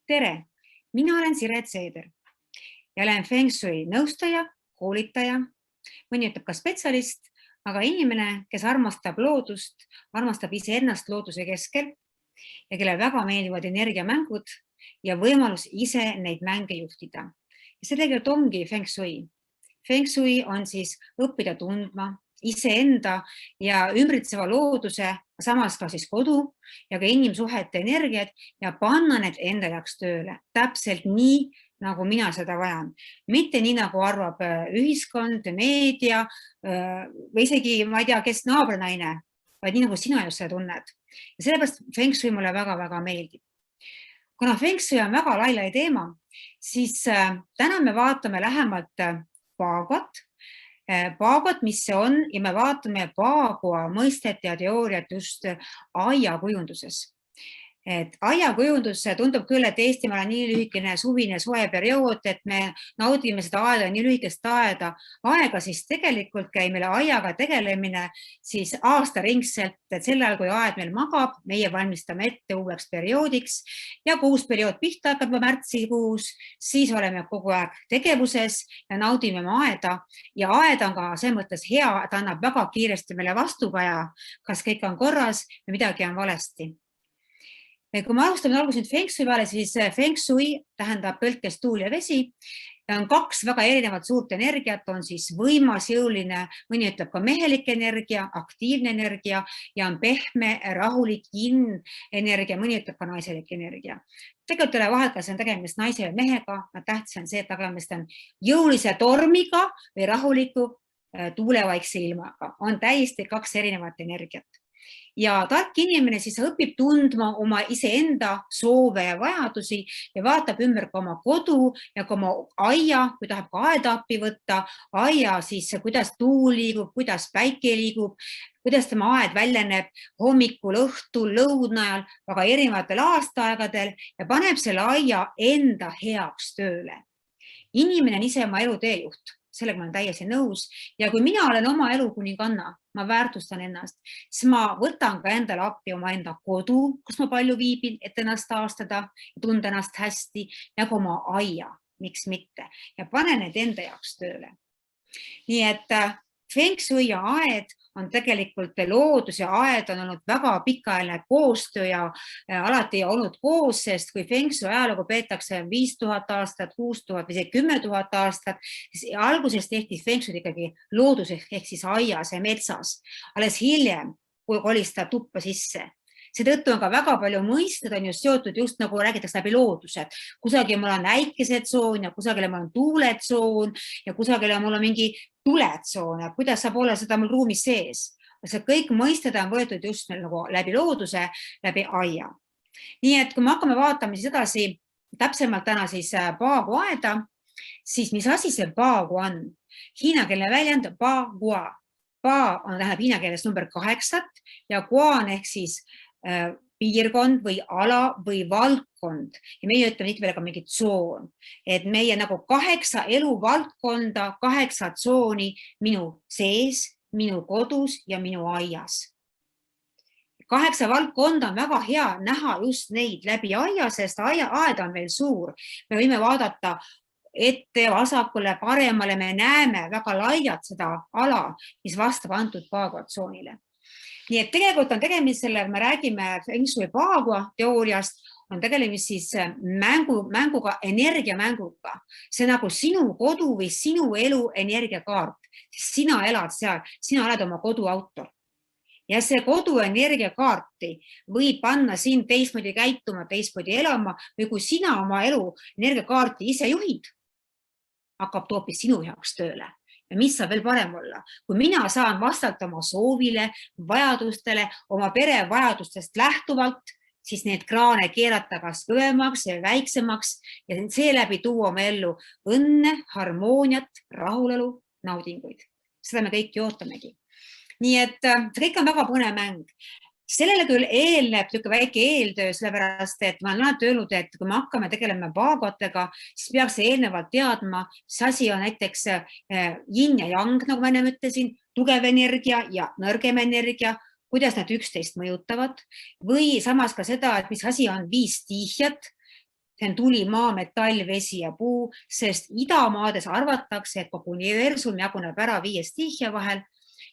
Tere! Mina olen Siret Seeder ja olen Feng Shui nõustaja, koolitaja, mõni ütleb ka spetsialist, aga inimene, kes armastab loodust, armastab iseennast looduse keskel ja kellel väga meeldivad energiamängud ja võimalus ise neid mänge juhtida. Ja see tegelikult ongi Feng Shui. Feng Shui on siis õppida tundma iseenda ja ümbritseva looduse, samas ka siis kodu ja ka inimsuhete energiat ja panna need enda jaoks tööle. Täpselt nii, nagu mina seda vajan. Mitte nii, nagu arvab ühiskond, meedia või isegi, ma ei tea, kes naabrinaine, vaid nii, nagu sina just seda tunned. Ja sellepärast Feng Shui mulle väga-väga meeldib. Kuna Feng Shui on väga lai teema, siis täna me vaatame lähemalt Paagot, mis see on, ja me vaatame Paagua mõistet ja teooriat just aiakujunduses. Aiakujundus tundub küll, et Eestimaal on nii lühikene suvine soe periood, et me naudime seda aeda, nii lühikest aega, siis tegelikult käib meile aiaga tegelemine siis aastaringselt, et sel ajal, kui aed meil magab, meie valmistame ette uueks perioodiks ja kui uus periood pihta hakkab märtsikuus, siis oleme kogu aeg tegevuses ja naudime aeda ja aed on ka selles mõttes hea, et annab väga kiiresti meile vastupaja, kas kõik on korras või midagi on valesti. Kui me alustame alguses Feng Shui peale, siis Feng Shui tähendab tõlkes tuul ja vesi. On kaks väga erinevat suurt energiat, on siis võimas, jõuline, mõni ütleb ka mehelik energia, aktiivne energia ja on pehme, rahulik, yin energia, mõni ütleb ka naiselik energia. Tegelikult ei ole vahet, kas on tegemist naise ja mehega, tähtis on see, et tegemist on jõulise tormiga või rahuliku tuulevaikse ilmaga. On täiesti kaks erinevat energiat. Ja tark inimene siis õpib tundma oma iseenda soove ja vajadusi ja vaatab ümber ka oma kodu ja ka oma aia, kui tahab ka aeda appi võtta, aia siis kuidas tuul liigub, kuidas päike liigub, kuidas tema aed väljeneb hommikul, õhtul, lõunajal, väga erinevatel aastaaegadel ja paneb selle aia enda heaks tööle. Inimene on ise oma elu teejuht. Sellega ma olen täiesti nõus ja kui mina olen oma elu kuninganna, ma väärtustan ennast, siis ma võtan ka endale appi oma enda kodu, kus ma palju viibin, et ennast taastada ja tunda ennast hästi ja ka oma aia, miks mitte, ja panen need enda jaoks tööle. Nii et Feng Shui ja aed on tegelikult loodus ja aed on olnud väga pikaajaline koostöö ja alati olnud koos, sest kui Feng Shui ajalugu peetakse 5000 aastat, 6000 või 10 000 aastat, siis alguses tehti Feng Shui ikkagi looduses ehk siis aias ja metsas. Alles hiljem, kui kolistada tuppa sisse. Seetõttu on ka väga palju mõisted on just seotud just nagu räägitakse läbi loodused. Kusagil mul on äikesed-tsoon ja kusagil mul on tuuletsoon ja kusagil mul on mingi tuletsoon ja kuidas saab olla seda mul ruumis sees. See kõik mõisted on võetud just nagu läbi looduse, läbi aia. Nii et kui me hakkame vaatama siis edasi täpsemalt täna siis Paagu aeda, siis mis asi see Paagu on? Hiinakeelne väljend Paagua. Pa on tähendab hiina keeles number 8 ja Gua on ehk siis piirkond või ala või valdkond ja meie ütleme tihtipeale ka mingi tsoon, et meie nagu 8 eluvaldkonda, 8 tsooni minu sees, minu kodus ja minu aias. 8 valdkonda on väga hea näha just neid läbi aia, sest aed on veel suur. Me võime vaadata ette, vasakule, paremale, me näeme väga laialt seda ala, mis vastab antud Paagua tsoonile. Nii et tegelikult on tegemist selle, me räägime Feng Shui Paagua teooriast, on tegemist siis mänguga, energiamänguga. See nagu sinu kodu või sinu elu energiakaart. Sina elad seal, sina oled oma kodu autor. Ja see kodu energiakaarti võib panna siin teistmoodi käituma, teistmoodi elama või kui sina oma elu energiakaarti ise juhid, hakkab toopis sinu jaoks tööle. Ja mis saab veel parem olla? Kui mina saan vastata oma soovile, vajadustele, oma pere vajadustest lähtuvalt, siis need kraane keerata kas kõvemaks ja väiksemaks ja seeläbi tuua oma ellu õnne, harmooniat, rahulelu, naudinguid. Seda me kõik ootamegi. Nii et see kõik on väga põnev mäng. Sellele küll eelneb väike eeltöö, sellepärast, et ma olen alati öelnud, et kui me hakkame tegelema paagotega, siis peaks eelnevalt teadma, mis asi on näiteks yin ja yang, nagu ma enne ütlesin, tugev energia ja nõrgem energia, kuidas nad üksteist mõjutavad või samas ka seda, et mis asi on 5 stiihjat, see on tuli, maa, metall, vesi ja puu, sest idamaades arvatakse, et kogu universum jaguneb ära 5 stiihia vahel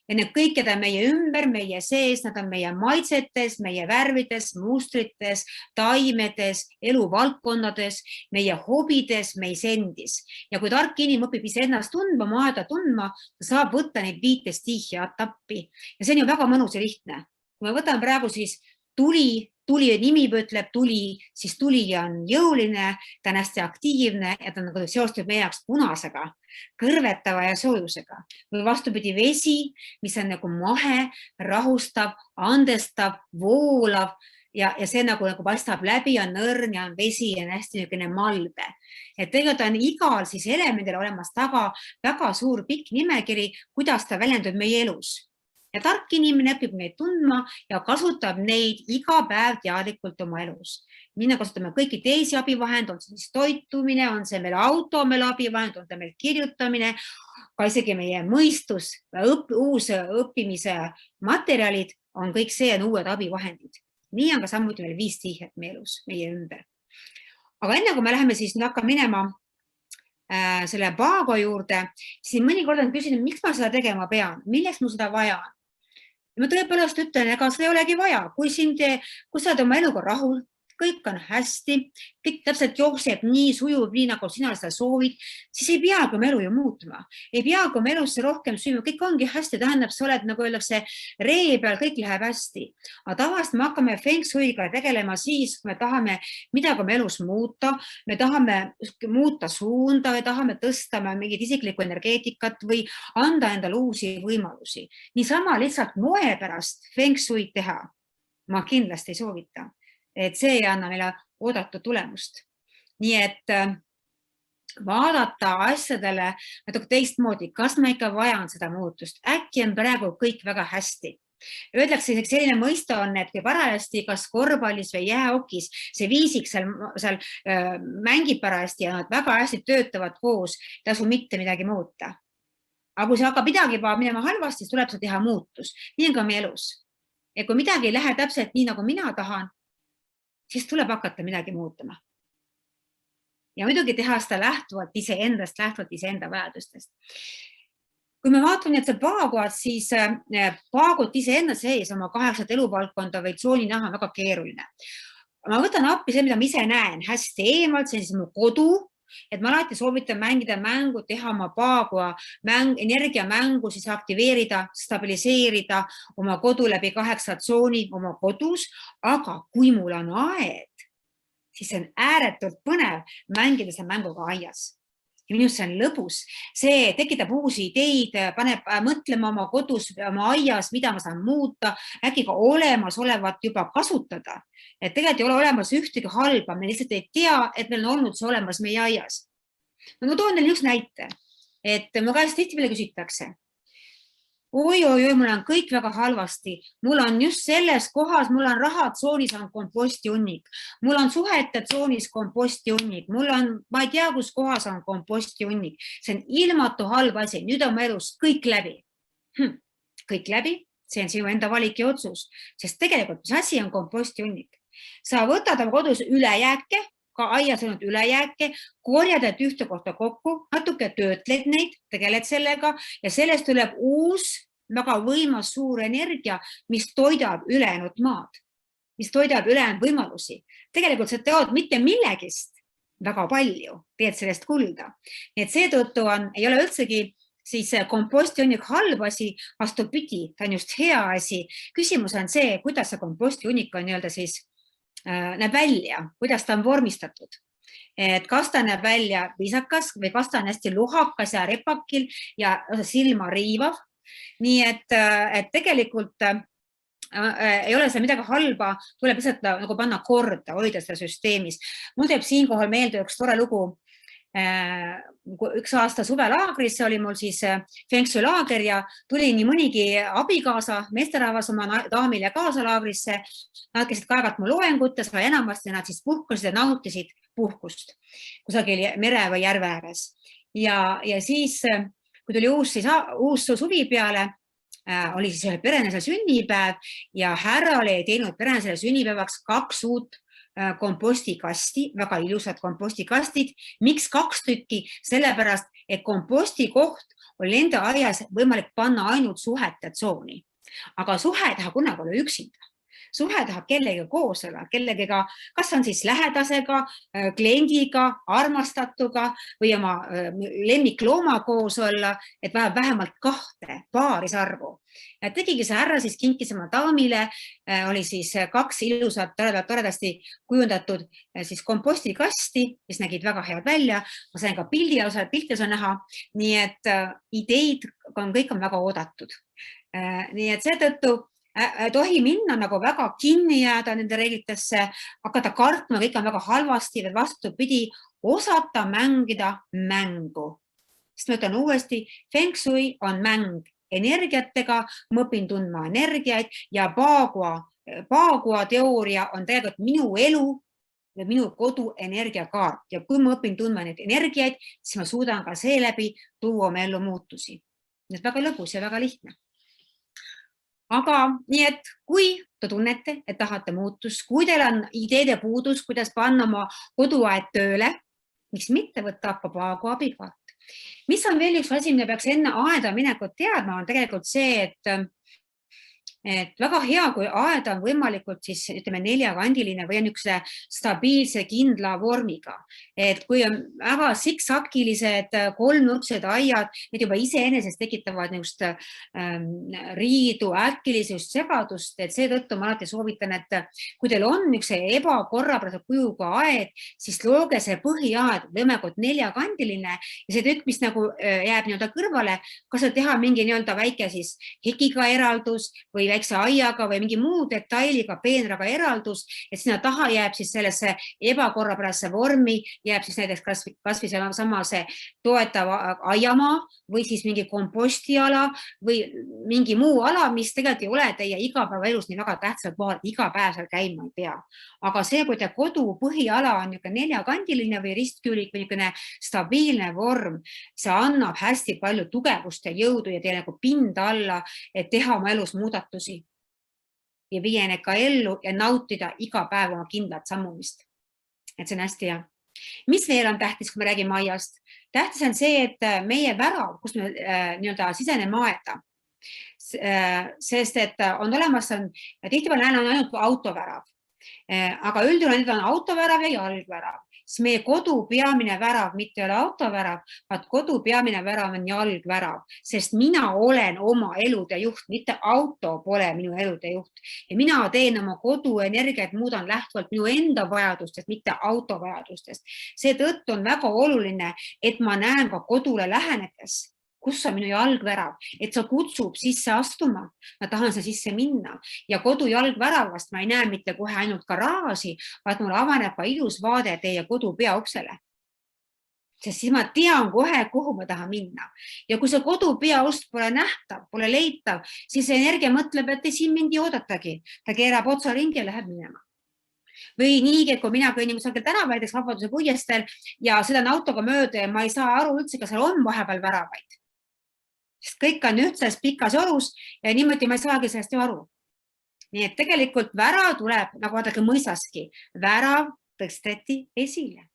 ja need kõikide meie ümber, meie sees, nad on meie maitsetes, meie värvides, mustrites, taimedes, eluvaldkondades, meie hobides, meis endis. Ja kui tark inimene õpib iseennast tundma, maada tundma, ta saab võtta neid 5 stiihia tappi. Ja see on ju väga mõnus ja lihtne. Kui me võtame praegu siis tuli nimi ütleb tuli, siis tuli on jõuline, ta on hästi aktiivne ja ta on seostub meie jaoks punasega, kõrvetava ja soojusega. Või vastupidi vesi, mis on nagu mahe, rahustav, andestav, voolav ja see nagu paistab läbi, on õrn ja on vesi ja on hästi niisugune malbe. Et tegelikult on igal siis elemendil olemas taga väga suur pikk nimekiri, kuidas ta väljendub meie elus. Ja tark inimene õpib neid tundma ja kasutab neid iga päev teadlikult oma elus. Nii nagu kasutame kõiki teisi abivahend, on see siis toitumine, on see meil auto, meil abivahend, on see meil kirjutamine, ka isegi meie mõistus, uus õppimise materjalid on kõik see on uued abivahendid. Nii on ka samuti veel 5 stiihiat meie elus, meie ümber. Aga enne kui me läheme siis hakkame minema selle paago juurde, siis mõnikord on küsinud, miks ma seda tegema pean, milleks mul seda vaja on. Ja ma tõepoolest ütlen, ega seda ei olegi vaja, kui sa oled oma eluga rahul, kõik on hästi, kõik täpselt jookseb nii sujub, nii nagu sina seda soovid, siis ei peagi oma elu ju muutma. Ei peagi oma elusse rohkem süüma, kõik ongi hästi, tähendab, sa oled nagu öeldakse ree peal, kõik läheb hästi. Aga tavaliselt me hakkame feng shuiga tegelema siis, kui me tahame midagi oma elus muuta, me tahame muuta suunda või tahame tõsta mingit isiklikku energeetikat või anda endale uusi võimalusi. Niisama lihtsalt moe pärast feng shuid teha ma kindlasti ei soovita. Et see ei anna meile oodatud tulemust. Nii et vaadata asjadele natuke teistmoodi, kas ma ikka vajan seda muutust. Äkki on praegu kõik väga hästi. Öeldakse, selline mõiste on, et kui parajasti kas korvpallis või jäähokis see viisik seal mängib parajasti ja nad väga hästi töötavad koos, tasu mitte midagi muuta. Aga kui see hakkab midagi minema halvasti, siis tuleb see teha muutus. Nii on ka meie elus. Ja kui midagi ei lähe täpselt nii, nagu mina tahan, siis tuleb hakata midagi muutuma. Ja muidugi teha seda lähtuvalt iseendast, lähtuvalt iseenda vajadustest. Kui me vaatame need paaguad, siis paagut iseenda sees oma 8 eluvaldkonda või tsooni näha on väga keeruline. Ma võtan appi see, mida ma ise näen hästi eemalt, see on siis mu kodu, et ma alati soovitan mängida mängu, teha oma paagua energiamängu, siis aktiveerida, stabiliseerida oma kodu läbi 8 tsooni oma kodus, aga kui mul on aed, siis on ääretult põnev mängida see mänguga aias. Ja minust see on lõbus. See tekitab uusi ideid, paneb mõtlema oma kodus, oma aias, mida ma saan muuta, äkki ka olemasolevat juba kasutada. Et tegelikult ei ole olemas ühtegi halba, me lihtsalt ei tea, et meil on olnud see olemas meie aias. Ma toon teile üks näite, et mu käest tihtipeale küsitakse. Oi, mul on kõik väga halvasti. Mul on just selles kohas, mul on rahatsoonis on komposti hunnik. Mul on suhete tsoonis komposti hunnik. Mul on, ma ei tea, kus kohas on komposti hunnik. See on ilmatu halb asi. Nüüd on mu elus kõik läbi. Kõik läbi, see on sinu enda valik ja otsus. Sest tegelikult, mis asi on komposti hunnik? Sa võtad oma kodus ülejääke, ka aias olnud ülejääke, korjad need ühte kohta kokku, natuke töötled neid, tegeled sellega ja sellest tuleb uus väga võimas suur energia, mis toidab ülejäänud maad, mis toidab ülejäänud võimalusi. Tegelikult sa teod mitte millegist väga palju, teed sellest kulda. Nii et seetõttu ei ole üldsegi siis komposti hunnik halb asi, vastupidi, ta on just hea asi. Küsimus on see, kuidas see komposti hunnik on siis näeb välja, kuidas ta on vormistatud. Et kas ta näeb välja viisakas või kas ta on hästi luhakas ja repakil ja silma riivav. Nii et tegelikult ei ole see midagi halba, tuleb lihtsalt nagu panna korda, hoida seda süsteemis. Mul teeb siinkohal meelde üks tore lugu. Üks aasta suvelaagris oli mul siis feng shui laager ja tuli nii mõnigi abikaasa, meesterahvas oma daamile kaasa laagrisse. Nad käisid kaevat mu loengutes, aga enamasti nad siis puhkusid ja nautisid puhkust kusagil mere või järve ääres. Ja siis, kui tuli uus suvi peale, oli siis perenesel sünnipäev ja härra oli teinud perenesel sünnipäevaks 2 uut kompostikasti, väga ilusad kompostikastid. Miks 2 tükki? Sellepärast, et komposti koht on nende aias võimalik panna ainult suhete tsooni. Aga suhe tahab kunagi olla üksinda. Suhe tahab kellega koos olla, kellegagi, kas on siis lähedasega, kliendiga, armastatuga või oma lemmiklooma koos olla, et vähemalt 2 paarisarvu. Ja tegigi see härra siis kinkis oma daamile, oli siis 2 ilusat, toredasti kujundatud siis kompostikasti, mis nägid väga head välja. Ma sain ka piltis on näha, nii et ideid kõik on väga oodatud. Nii et seetõttu tohi minna nagu väga kinni jääda nende reeglitesse, hakata kartma, kõik on väga halvasti, või vastupidi, osata mängida mängu. Sest ma ütlen uuesti, Feng Shui on mäng energiatega, ma õpin tundma energiaid ja Bagua teooria on tegelikult minu elu või minu kodu energiakaart. Ja kui ma õpin tundma neid energiaid, siis ma suudan ka seeläbi tuua oma ellu muutusi. Nii et väga lõbus ja väga lihtne. Aga nii, et kui te tunnete, et tahate muutust, kui teil on ideede puudus, kuidas panna oma koduaed tööle, miks mitte võtta Bagua abikaart. Mis on veel üks asi, mida peaks enne aeda minekut teadma, on tegelikult see, et väga hea, kui aeda on võimalikult siis, ütleme, 4-kandiline või on üks stabiilse kindla vormiga. Et kui on väga siksakilised 3-nurksed aiad, need juba iseenesest tekitavad niisugust riidu, äkilisust, segadust, et seetõttu ma alati soovitan, et kui teil on üks ebakorrapärase kujuga aed, siis looge see põhiaed võimalikult 4-kandiline ja see tükk, mis nagu jääb kõrvale, kas teha mingi väike siis hekiga eraldus või väikse aiaga või mingi muu detailiga peenraga eraldus, et sinna taha jääb siis sellesse ebakorrapärase vormi, jääb siis näiteks kas või sama see toetav aiamaa või siis mingi kompostiala või mingi muu ala, mis tegelikult ei ole teie igapäevaelus nii väga tähtsal kohal, iga päev seal käima ei pea. Aga see, kui te kodu põhiala on 4-kandiline või ristküülik või stabiilne vorm, see annab hästi palju tugevust ja jõudu ja teile pinda alla, et teha oma elus muudatusi ja viia need ka ellu ja nautida iga päev oma kindlat sammumist. Et see on hästi hea. Mis veel on tähtis, kui me räägime aiast? Tähtis on see, et meie värav, kus me siseneme aeda, sest et on olemas, tihtipeale näen on ainult autovärav, aga üldjuhul need on autovärav ja jalgvärav. Siis meie kodu peamine värav mitte ei ole autovärav, vaid kodu peamine värav on jalgvärav, sest mina olen oma elude juht, mitte auto pole minu elude juht. Ja mina teen oma kodu energiat, muudan lähtuvalt minu enda vajadustest, mitte auto vajadustest. Seetõttu on väga oluline, et ma näen ka kodule lähenedes, kus on minu jalgvärav, et sa kutsub sisse astuma, ma tahan sa sisse minna ja kodu jalgväravast ma ei näe mitte kohe ainult garaaži, vaid mul avaneb ka ilus vaade teie kodu peauksele. Sest siis ma tean kohe, kuhu ma tahan minna. Ja kui see kodu peaust pole nähtav, pole leitav, siis energia mõtleb, et siin mind ei oodatagi. Ta keerab otsa ringi ja läheb minema. Või nii, kui mina kõnnin kusagil tänava, näiteks Vabaduse puiestel ja sõidan autoga mööda ja ma ei saa aru üldse, kas seal on vahepeal väravaid. Sest kõik on ühtses pikas orus ja niimoodi ma ei saagi sellest ju aru. Nii et tegelikult värav tuleb, nagu vaadake mõisaski, värav tõsteti esile.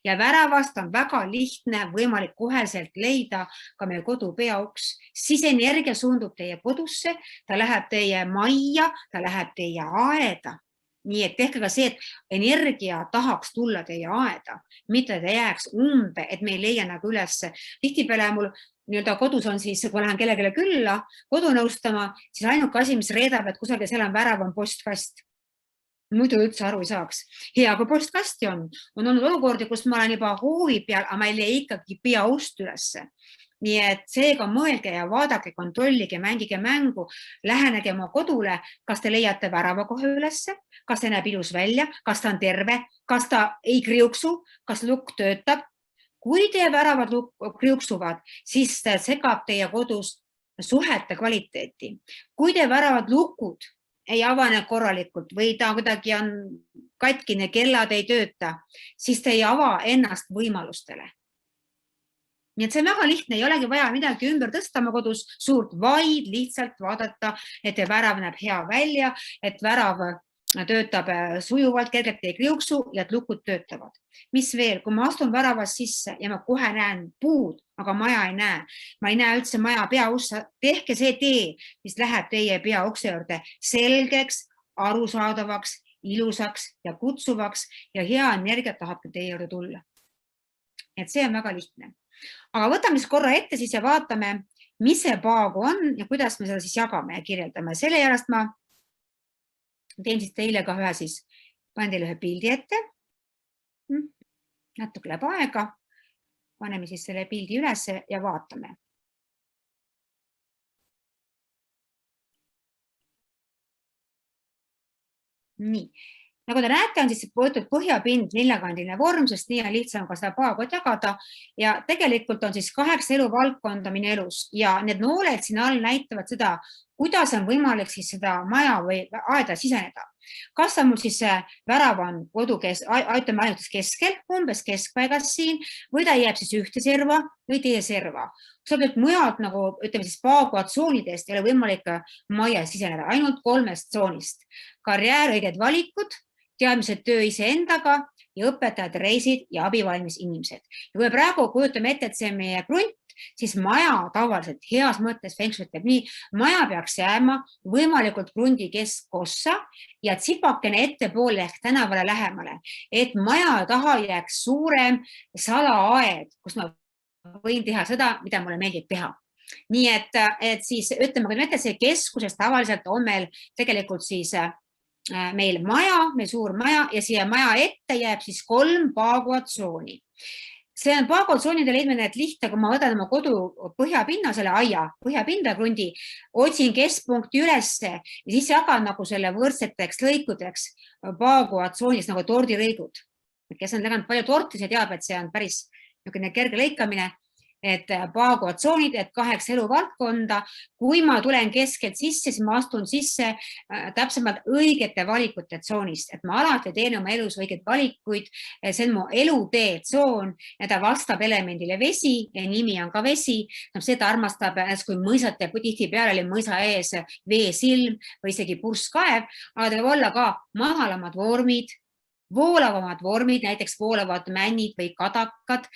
Ja väravast on väga lihtne võimalik koheselt leida ka meie kodu peauks. Siis energia suundub teie kodusse, ta läheb teie majja, ta läheb teie aeda. Nii et tehke ka see, et energia tahaks tulla teie aeda, mitte ta jääks umbe, et me ei leia nagu üles. Tihtipeale mul kodus on siis, kui lähen kellelegi külla kodu nõustama, siis ainuke asi, mis reedab, et kusagil seal on värav, on postkast. Muidu üldse aru ei saaks. Hea, kui postkasti on olnud olukordi, kus ma olen juba hoovi peal, aga ma ei leia ikkagi peaust ülesse. Nii et seega mõelge ja vaadake, kontrollige, mängige mängu, lähenege oma kodule, kas te leiate värava kohe ülesse, kas ta näeb ilus välja, kas ta on terve, kas ta ei kriuksu, kas lukk töötab. Kui teie väravad kriuksuvad, siis see segab teie kodus suhete kvaliteeti. Kui teie väravad lukud ei avane korralikult või ta kuidagi on katkine, kellad ei tööta, siis te ei ava ennast võimalustele. Nii et see on väga lihtne, ei olegi vaja midagi ümber tõsta oma kodus suurt, vaid lihtsalt vaadata, et värav näeb hea välja, et värav töötab sujuvalt, kergelt ei kriuksu ja et lukud töötavad. Mis veel, kui ma astun väravast sisse ja ma kohe näen puud, aga maja ei näe, ma ei näe üldse maja peaussa, tehke see tee, mis läheb teie peaukse juurde selgeks, arusaadavaks, ilusaks ja kutsuvaks ja hea energia tahabki teie juurde tulla. Et see on väga lihtne. Aga võtame siis korra ette siis ja vaatame, mis see paagu on ja kuidas me seda siis jagame ja kirjeldame. Selle järjest ma teen siis teile ka ühe siis, panen teile ühe pildi ette. Natuke läheb aega. Paneme siis selle pildi üles ja vaatame. Nii. Nagu te näete, on siis võetud põhjapind neljakandiline vorm, sest nii on lihtsam ka seda paagot jagada ja tegelikult on siis 8 eluvaldkonda minu elus ja need nooled siin all näitavad seda, kuidas on võimalik siis seda maja või aeda siseneda. Kas on mul siis värav on aitame ainult keskel, umbes keskpaigas siin või ta jääb siis ühte serva või teie serva. Kui sa mujalt nagu ütleme siis paaguatsoonidest ei ole võimalik maja siseneda, ainult 3 tsoonist. Karjäär, õiged valikud, teadmised töö iseendaga ja õpetajad, reisid ja abivalmis inimesed. Ja kui me praegu kujutame ette, et see on meie krunt, siis maja tavaliselt heas mõttes feng shui teeb nii, maja peaks jääma võimalikult krundi keskkossa ja tsipakene ettepoole ehk tänavale lähemale, et maja taha jääks suurem salaaed, kus ma võin teha seda, mida mulle meeldib teha. Nii et siis ütleme, kui me see keskuses tavaliselt on meil tegelikult siis meil maja, meil suur maja ja siia maja ette jääb siis 3 paaguatsooni. See on paaguatsoonide leidmine, et lihtne, kui ma võtan oma kodu põhjapinna, selle aia, põhjapinda krundi, otsin keskpunkti ülesse ja siis jagan nagu selle võrdseteks lõikudeks paaguatsoonis nagu tordirõigud. Kes on teganud palju torti, see teab, et see on päris kerge lõikamine. Et paaguatsoonid, et 8 eluvaldkonda. Kui ma tulen keskelt sisse, siis ma astun sisse täpsemalt õigete valikute tsoonist, et ma alati teen oma elus õigeid valikuid. See on mu elutee tsoon ja ta vastab elemendile vesi ja nimi on ka vesi. Seda armastab, kui mõisate, tihtipeale oli mõisa ees veesilm või isegi purskkaev, aga ta võib olla ka mahalamad vormid, voolavamad vormid, näiteks voolavad männid või kadakad,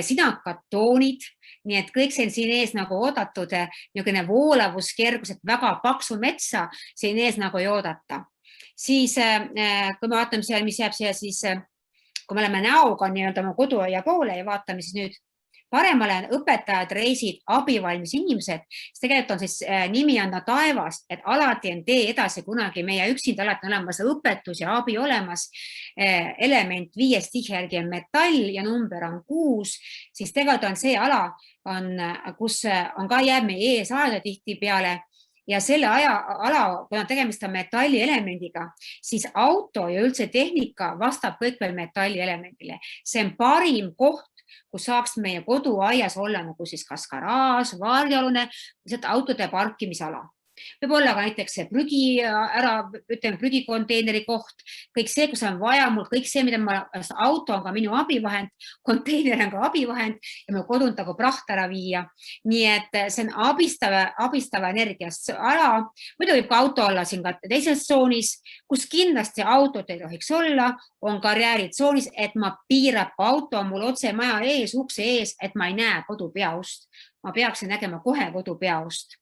sinakad toonid, nii et kõik see on siin ees nagu oodatud, niisugune voolavuskergus, et väga paksu metsa siin ees nagu ei oodata. Siis, kui me vaatame seal, mis jääb siia, siis kui me oleme näoga nii-öelda oma koduaia poole ja vaatame siis nüüd paremale on õpetajad, reisid, abivalmis inimesed, siis tegelikult on siis nimi on taevast, et alati on tee edasi kunagi meie üksinda, alati on olemas õpetus ja abi olemas. Element 5 tihjärgi on metall ja number on 6, siis tegelikult on see ala, kus on ka jääb meie ees aeda tihti peale ja selle ala, kuna tegemist on metalli elemendiga, siis auto ja üldse tehnika vastab kõik veel metalli elemendile. See on parim koht, kus saaks meie koduaias olla nagu siis kas garaaž, varjalune, autode parkimisala. Võib olla ka näiteks prügikonteineri koht, kõik see, kus on vaja mul, kõik see, mida auto on ka minu abivahend, konteiner on ka abivahend ja mu kodunt nagu praht ära viia. Nii et see on abistava energiast ala. Muidu võib ka auto olla siin ka teises tsoonis, kus kindlasti autot ei tohiks olla, on karjääritsoonis, et ma piirab auto mul otse maja ees, ukse ees, et ma ei näe kodu peaust. Ma peaksin nägema kohe kodu peaust.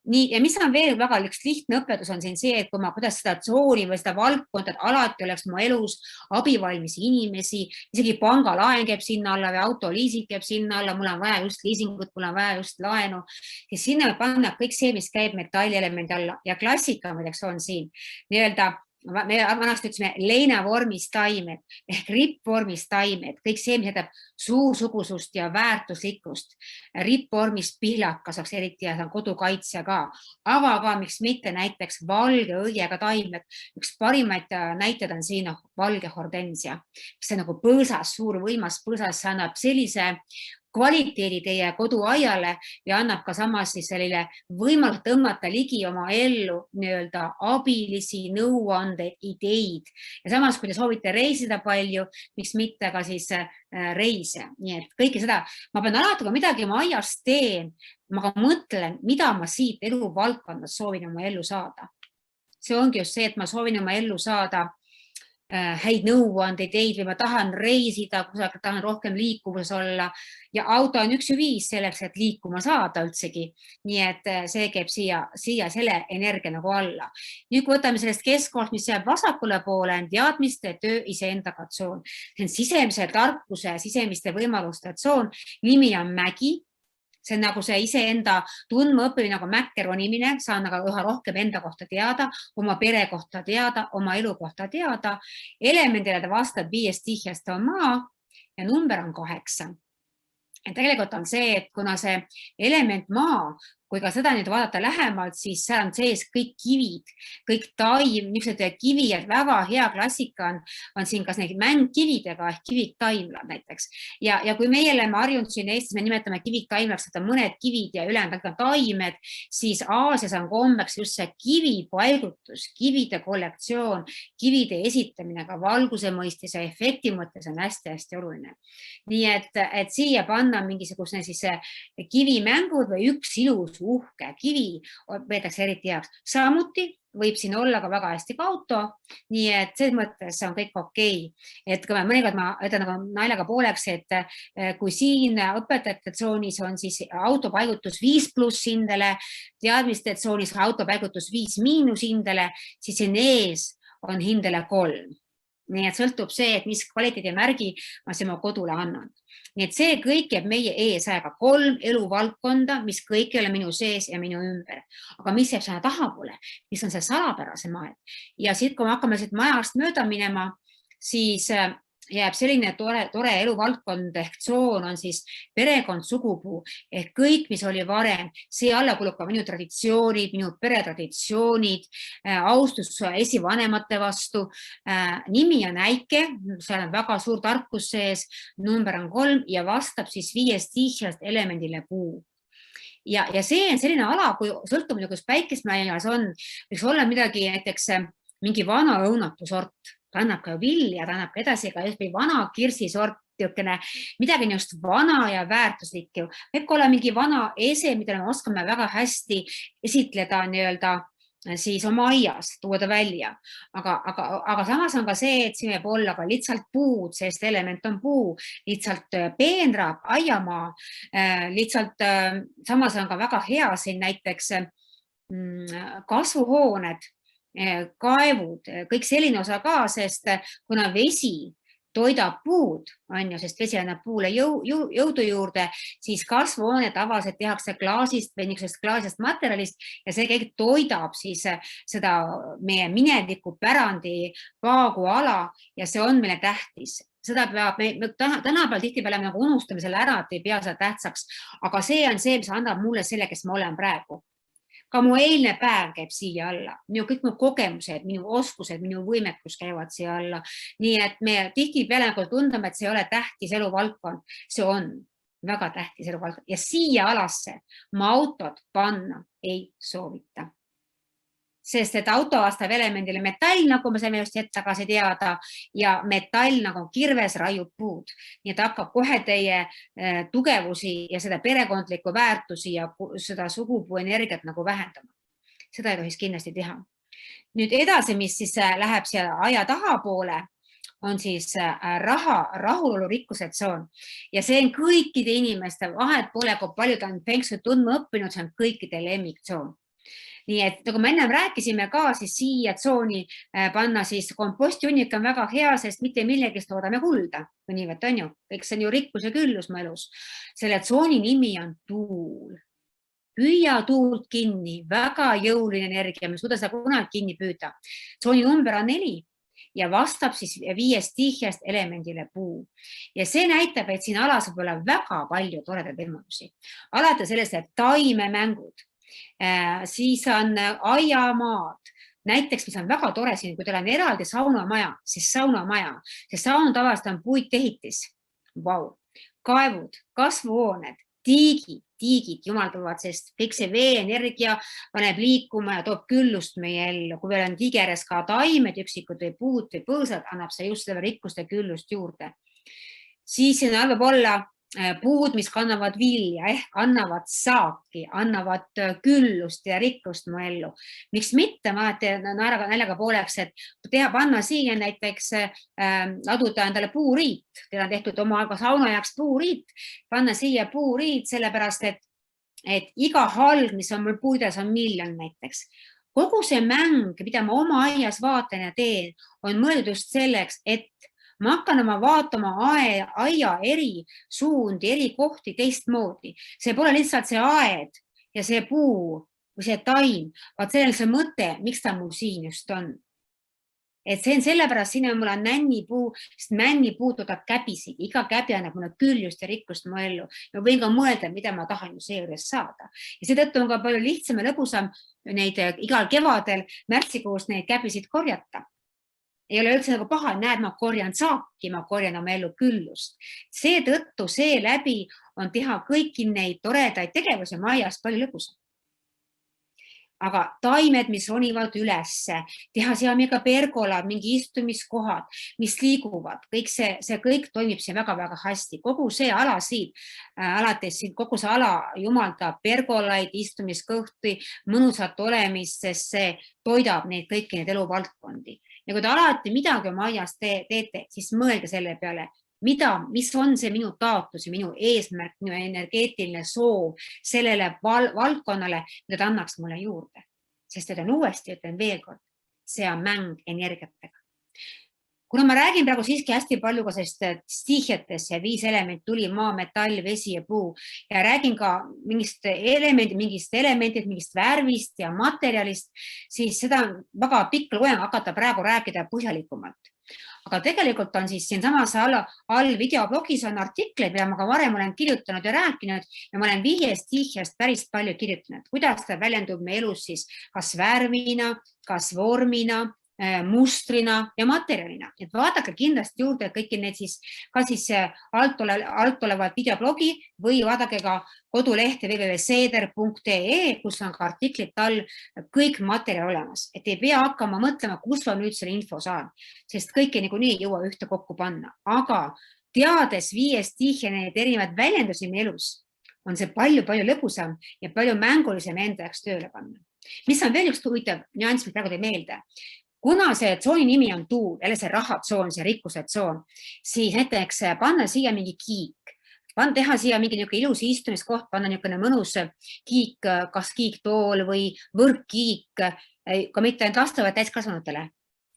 Nii, ja mis on veel väga üks lihtne õpetus on siin see, et kui ma kuidas seda tsooni või seda valdkonda, et alati oleks mu elus abivalmis inimesi, isegi pangalaen käib sinna alla või autoliising käib sinna alla, mul on vaja just liisingut, mul on vaja just laenu, siis sinna panna kõik see, mis käib metallielemendi alla ja klassika muideks on siin nii-öelda me vanasti ütlesime leinavormis taimed ehk rippvormis taimed, kõik see, mis jätab suursugusust ja väärtuslikkust. Rippvormis pihlakas oleks eriti ja kodukaitsja ka, aga ka miks mitte näiteks valge õiega taimed. Üks parimaid näited on siin valge hortensia, mis on nagu põõsas, suur võimas põõsas, see annab sellise kvaliteedi teie koduaiale ja annab ka samas siis selline võimalus tõmmata ligi oma ellu nii-öelda abilisi, nõuandeid, ideid. Ja samas, kui te soovite reisida palju, miks mitte ka siis reise. Nii et kõike seda, ma pean alati, kui midagi oma aiast teen, ma ka mõtlen, mida ma siit eluvaldkonnast soovin oma ellu saada. see ongi just see, et ma soovin oma ellu saada häid nõuandeid või ma tahan reisida, kusagil tahan rohkem liikuvuses olla ja auto on üks viis selleks, et liikuma saada üldsegi. Nii et see käib siia selle energia nagu alla. Nüüd kui võtame sellest keskkohast, mis jääb vasakule poole, on teadmiste, töö, iseendaga tsoon. See on sisemise tarkuse, sisemiste võimaluste tsoon. Nimi on mägi. See on nagu see iseenda tundma õppimine nagu mäkke ronimine, saan aga üha rohkem enda kohta teada, oma pere kohta teada, oma elu kohta teada. Elemendile ta vastab 5 stihjast on maa ja number on 8. Ja tegelikult on see, et kuna see element maa, kui ka seda nüüd vaadata lähemalt, siis seal on sees kõik kivid, kõik taim, niisugused kivid, väga hea klassika on siin kas neid mängkividega ehk kiviktaimlad näiteks. Ja kui meie oleme harjunud siin Eestis, me nimetame kiviktaimlaks, et on mõned kivid ja ülejäänud taimed, siis Aasias on kombeks just see kivipaigutus, kivide kollektsioon, kivide esitamine ka valguse mõistes ja efekti mõttes on hästi-hästi oluline. Nii et siia panna mingisugusne siis kivimängud või üks ilus uhke kivi peetakse eriti heaks. Samuti võib siin olla ka väga hästi ka auto, nii et selles mõttes on kõik okei. Et kui mõnikord ma ütlen nagu naljaga pooleks, et kui siin õpetajate tsoonis on siis autopaigutus 5+ hindele, teadmiste tsoonis autopaigutus 5- hindele, siis siin ees on hindele 3. Nii et sõltub see, et mis kvaliteedimärgi ma oma kodule annan. Nii et see kõik jääb meie eesaega 3 eluvaldkonda, mis kõik ei ole minu sees ja minu ümber. Aga mis jääb sinna tahapoole, mis on see salapärase maailm. Ja siit, kui me hakkame siit majast mööda minema, siis jääb selline tore eluvaldkond ehk tsoon on siis perekond, sugupuu ehk kõik, mis oli varem. See alla kulub ka minu traditsioonid, minu peretraditsioonid, austus esivanemate vastu. Nimi on äike, seal on väga suur tarkus sees, number on 3 ja vastab siis 5 stihjast elemendile puu. Ja see on selline ala, kui sõltub, kus päikesmäias on, võiks olla midagi näiteks mingi vana õunatusort. Ta annab ka vilja, ta annab ka edasi ka vana kirsisort, midagi just vana ja väärtuslik. Võib olla mingi vana ese, mida me oskame väga hästi esitleda siis oma aias, tuua ta välja. Aga samas on ka see, et siin võib olla ka lihtsalt puud, sest element on puu, lihtsalt peenrab, aiamaa, lihtsalt samas on ka väga hea siin näiteks kasvuhooned, kaevud, kõik selline osa ka, sest kuna vesi toidab puud, sest vesi annab puule jõudu juurde, siis kasvuhoone tavaliselt tehakse klaasist või niisugusest klaasist materjalist ja see kõik toidab siis seda meie mineviku pärandi vaaguala ja see on meile tähtis. Seda peab, me tänapäeval tihtipeale nagu unustame selle ära, et ei pea seda tähtsaks, aga see on see, mis annab mulle selle, kes ma olen praegu. Ka mu eilne päev käib siia alla. Kõik mu kogemused, minu oskused, minu võimekus käivad siia alla. Nii et me tihtipeale tundame, et see ei ole tähtis eluvaldkond. See on väga tähtis eluvaldkond. Ja siia alasse ma autot panna ei soovita. Sest et auto vastab elemendile metall, nagu me saime just hetk tagasi teada, ja metall nagu kirves raiub puud. Nii et hakkab kohe teie tugevusi ja seda perekondlikku väärtusi ja seda sugupuu energiat nagu vähendama. Seda ei tohiks kindlasti teha. Nüüd edasi, mis siis läheb siia aia tahapoole, on siis rahulolu rikkuse tsoon. Ja see on kõikide inimeste, vahet pole, kui paljud on feng shui tundma õppinud, see on kõikide lemmiktsoon. Nii et nagu me ennem rääkisime ka, siis siia tsooni panna siis kompostjunnik on väga hea, sest mitte millegist toodame kulda. Niivõrd on ju, kõik see on ju rikkus ja küllus mu elus. Selle tsooni nimi on tuul. Püüa tuult kinni, väga jõuline energia, me suuda seda kunagi kinni püüda. Tsooni number on 4 ja vastab siis 5 stihjast elemendile puu. Ja see näitab, et siin alas võib olla väga palju toredaid võimalusi. Alati sellest, et taimemängud. Siis on aiamaad, näiteks, mis on väga tore siin, kui teil on eraldi saunamaja, siis saunamaja, see saun tavaliselt on puitehitis, kaevud, kasvuhooned, tiigid, jumal tulevad, sest kõik see vee-energia paneb liikuma ja toob küllust meie ellu. Kui veel on tigeres ka taimed, üksikud või puud või põõsad, annab see just selle rikkust ja küllust juurde. Siis siin võib olla puud, mis kannavad vilja ehk annavad saaki, annavad küllust ja rikkust mu ellu. Miks mitte, ma naljaga pooleks, et panna siia näiteks laduda endale puuriit, teil on tehtud oma sauna jaoks puuriit, panna siia puuriit, sellepärast et iga halg, mis on mul puides, on 1 miljon näiteks. Kogu see mäng, mida ma oma aias vaatan ja teen, on mõeldud just selleks, et ma hakkan oma vaatama aia eri suundi, eri kohti teistmoodi. See pole lihtsalt see aed ja see puu või see taim, vaid see on see mõte, miks ta mul siin just on. Et see on sellepärast, siin on mul nännipuu, sest nännipuu toodab käbisid. Iga käbi annab mulle küljust ja rikkust mu ellu. Ma võin ka mõelda, mida ma tahan ju seejuures saada. Ja seetõttu on ka palju lihtsam ja lõbusam neid igal kevadel märtsikuus neid käbisid korjata. Ei ole üldse nagu paha, näed, ma korjan saaki, ma korjan oma ellu küllust. Seetõttu seeläbi on teha kõiki neid toredaid tegevusi majas palju lõbusam. Aga taimed, mis ronivad ülesse, teha siia mingi pergolad, mingi istumiskohad, mis liiguvad, kõik see kõik toimib siin väga-väga hästi. Kogu see ala siin, alates siin, kogu see ala jumaldab pergolaid, istumiskõhti, mõnusat olemist, sest see toidab neid kõiki neid eluvaldkondi. Ja kui te alati midagi oma aias teete, siis mõelge selle peale, mis on see minu taotlus ja minu eesmärk, minu energeetiline soov sellele valdkonnale, mida ta annaks mulle juurde. Sest ütlen uuesti, ütlen veel kord, see on mäng energiatega. Kuna ma räägin praegu siiski hästi palju ka stiihiatest ja 5 element tuli, maa, metall, vesi ja puu ja räägin ka mingist elementid, mingist värvist ja materjalist, siis seda on väga pikk loeng hakata praegu rääkida põhjalikumalt. Aga tegelikult on siis siin samas all videoblogis on artikleid, mida ma ka varem olen kirjutanud ja rääkinud ja ma olen 5 stiihiast päris palju kirjutanud. Kuidas ta väljendub meie elus siis kas värvina, kas vormina, mustrina ja materjalina. Et vaadake kindlasti juurde kõiki need siis, ka siis alt olevad videoblogi või vaadake ka kodulehte www.seeder.ee, kus on ka artiklid all kõik materjal olemas. Et ei pea hakkama mõtlema, kus ma nüüd selle info saan, sest kõike niikuinii ei jõua ühte kokku panna. Aga teades 5 stiihia neid erinevaid väljendusi meie elus, on see palju-palju lõbusam ja palju mängulisem enda jaoks tööle panna. Mis on veel üks huvitav nüanss, mis praegu teie meelde? Kuna see tsooni nimi on tuul, jälle see rahatsoon, see rikkuse tsoon, siis näiteks panna siia mingi kiik, teha siia mingi ilus istumiskoht, panna niisugune mõnus kiik, kas kiiktool või võrkkiik, ka mitte ainult lastele, vaid täiskasvanutele.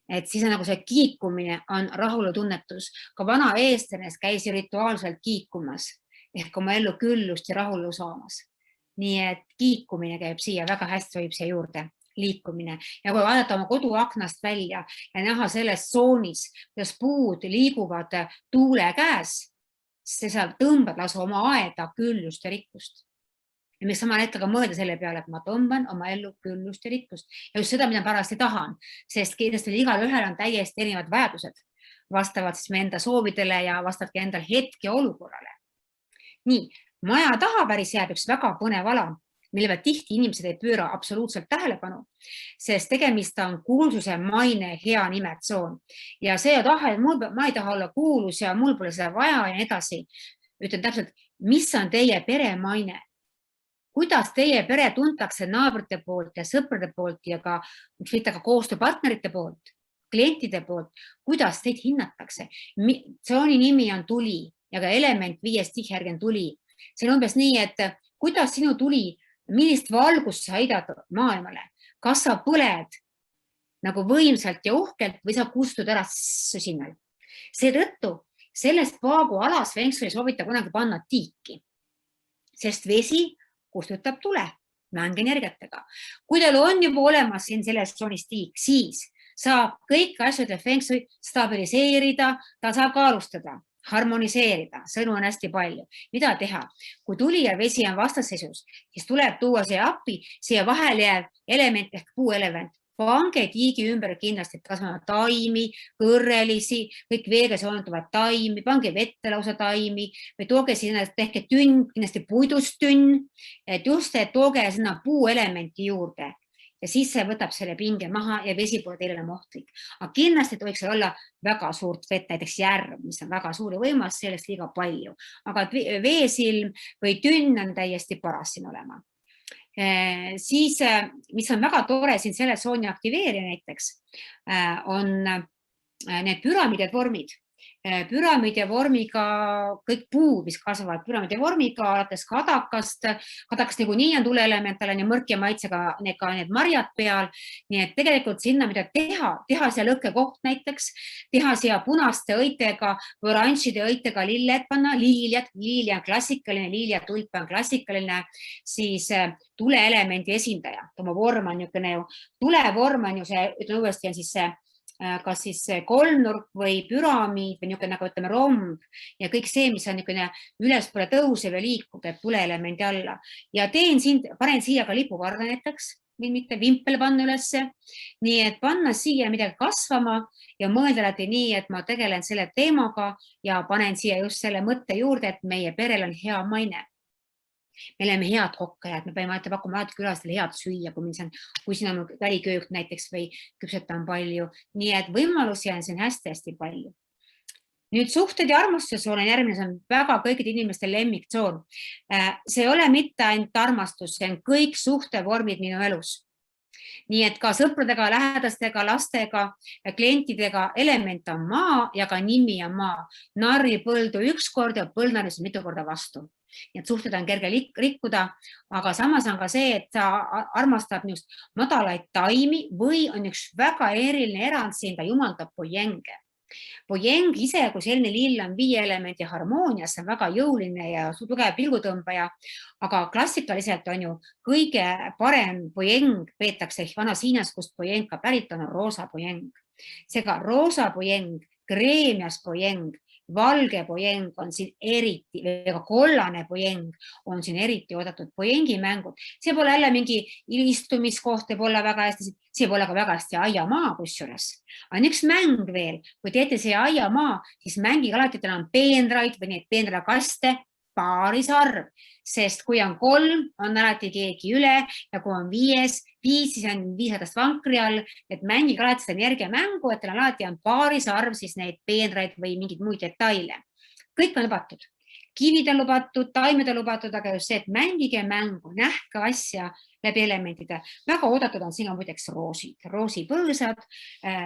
Et siis on nagu see kiikumine on rahulutunnetus. Ka vana eestlanes käis rituaalselt kiikumas ehk oma ellu küllust ja rahulu saamas. Nii et kiikumine käib siia, väga hästi sobib siia juurde. Liikumine ja kui vaadata oma koduaknast välja ja näha selles tsoonis, kuidas puud liiguvad tuule käes, siis sa tõmbad lausa oma aeda küllust ja rikkust. Ja mis samal hetkel ka mõelda selle peale, et ma tõmban oma ellu küllust ja rikkust ja just seda, mida pärast ei tahan, sest kindlasti igal ühel on täiesti erinevad vajadused vastavad siis me enda soovidele ja vastavalt endal hetke olukorrale. Nii, maja taha päris jääb üks väga põnev ala, mille tihti inimesed ei pööra absoluutselt tähelepanu, sest tegemist on kuulsuse, maine, hea nimetsoon. Ja see taha, ma ei taha olla kuulus ja mul pole seda vaja ja edasi. Ütlen täpselt, mis on teie pere maine? Kuidas teie pere tuntakse naabrite poolt ja sõprade poolt ja ka koostööpartnerite poolt, klientide poolt? Kuidas teid hinnatakse? Tsooni nimi on tuli ja ka element 5 stiihjärgi on tuli. See on umbes nii, et kuidas sinu tuli millist valgust sa heidad maailmale? Kas sa põled nagu võimsalt ja uhkelt või sa kustud ära süsinal? Seetõttu sellest paagu alas Feng Shui soovita kunagi panna tiiki, sest vesi kustutab tule, mäng energiatega. Kui teil on juba olemas siin selles tsoonis tiik, siis saab kõik asjad Feng Shui stabiliseerida, ta saab ka alustada. Harmoniseerida, sõnu on hästi palju. Mida teha? Kui tuli ja vesi on vastasseisus, siis tuleb tuua see appi, siia vahel jääv element ehk puuelement. Pange tiigi ümber kindlasti, et kasvama taimi, kõrrelisi, kõik veega soonduvad taimi, pange vette lausa taimi või tooge sinna, tehke tünn, kindlasti puidust tünn, et just tooge sinna puuelementi juurde. ja siis see võtab selle pinge maha ja vesi pole teile enam ohtlik. Aga kindlasti tohiks olla väga suurt vett, näiteks järv, mis on väga suur ja võimas, sellest liiga palju. Aga veesilm või tünn on täiesti paras siin olema. Siis, mis on väga tore siin selle tsooni aktiveerija näiteks, on need püramiidid vormid. Püramiidi vormiga kõik puud, mis kasvavad püramiidi vormiga, alates kadakast niikuinii on tuleelement, tal on ju mõrk ja maitsega need marjad peal. Nii et tegelikult sinna, mida teha seal õkkekoht näiteks, teha siia punaste õitega, oranžide õitega lilled panna, liilja on klassikaline, liilja tulp on klassikaline, siis tuleelemendi esindaja. Oma vorm on niisugune ju, tulevorm on ju see, ütlen uuesti, on siis see kas siis kolmnurk või püramiid või niisugune, nagu ütleme, romb ja kõik see, mis on niisugune ülespoole tõusev ja liikub, teeb tuleelemendi alla. Ja panen siia ka lipuvarda näiteks, mitte vimpel panna ülesse. Nii et panna siia midagi kasvama ja mõelda alati nii, et ma tegelen selle teemaga ja panen siia just selle mõtte juurde, et meie perel on hea maine. Me oleme head kokkajad, me peame pakkuma alati külastele head süüa, kui siin on väliköök näiteks või küpsetan palju. Nii et võimalusi on siin hästi-hästi palju. Nüüd suhted ja armastustsoon on järgmine, see on väga kõikide inimeste lemmiktsoon. See ei ole mitte ainult armastus, see on kõik suhtevormid minu elus. Nii et ka sõpradega, lähedastega, lastega, klientidega element on maa ja ka nimi on maa. Narri põldu üks kord ja põlnaris mitu korda vastu. Nii et suhted on kerge rikkuda, aga samas on ka see, et ta armastab madalaid taimi või on üks väga eriline erand siin, ta jumaldab pojenge. Pojeng ise, kui selline lill on 5 elementi harmoonias, see on väga jõuline ja tugev pilgutõmbaja, aga klassikaliselt on ju kõige parem pojeng peetakse vanas Hiinas, kust pojeng ka pärit on roosa pojeng. Seega roosa pojeng, kreemias pojeng, valge pojeng on siin eriti, või ka kollane pojeng on siin eriti oodatud pojengimängud. See pole jälle mingi istumiskoht, võib olla väga hästi, see võib olla ka väga hästi aiamaa kusjuures. On üks mäng veel, kui teete see aiamaa, siis mängige alati, et teil on peenraid või neid peenrakaste paarisarv, sest kui on 3, on alati keegi üle ja kui on 5, siis on 5 vankri all, et mängige alati seda energiamängu, et teil on alati paarisarv siis neid peenraid või mingeid muid detaile. Kõik on lubatud. Kivid on lubatud, taimed on lubatud, aga just see, et mängige mängu, nähke asja läbi elementide. Väga oodatud on siin on muideks roosid, roosipõõsad,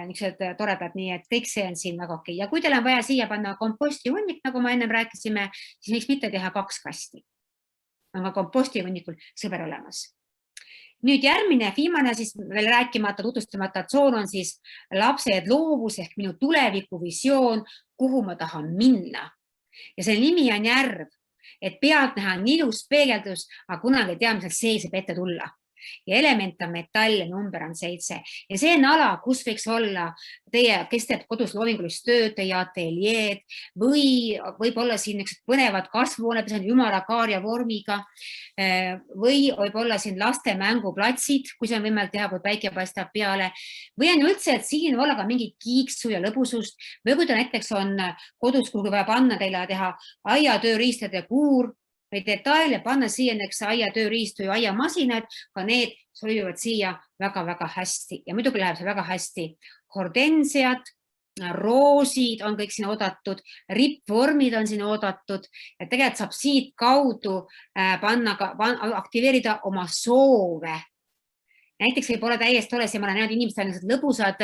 niisugused toredad, nii et kõik see on siin väga okei. Ja kui teil on vaja siia panna kompostihunnik, nagu ma ennem rääkisime, siis miks mitte teha 2 kasti. On ka kompostihunnikul sõber olemas. Nüüd järgmine, viimane siis veel rääkimata, tutvustamata tsoon on siis lapsed loovus ehk minu tulevikuvisioon, kuhu ma tahan minna. Ja selle nimi on järv, et pealtnäha on ilus peegeldus, aga kunagi ei tea, mis sees võib ette tulla. Ja element on metall ja number on 7. Ja see on ala, kus võiks olla teie, kes teeb kodus loomingulist tööd, teie ateljeed või võib-olla siin põnevad kasvuhooned, mis on jumala kaaria vormiga või võib-olla siin laste mänguplatsid, kui see on võimalik teha, kui päike paistab peale. Või on üldse, et siin olla ka mingit kiiksu ja lõbusust või kui ta näiteks on kodus, kuhu vaja panna teile teha aiatööriistade kuur, või detaile panna siia näiteks aiatööriistu ja aiamasinad, ka need sobivad siia väga-väga hästi ja muidugi läheb see väga hästi. Hortensiad, roosid on kõik siin oodatud, rippvormid on siin oodatud ja tegelikult saab siit kaudu aktiveerida oma soove. Näiteks võib olla täiesti tore, ma olen näinud inimestel lõbusad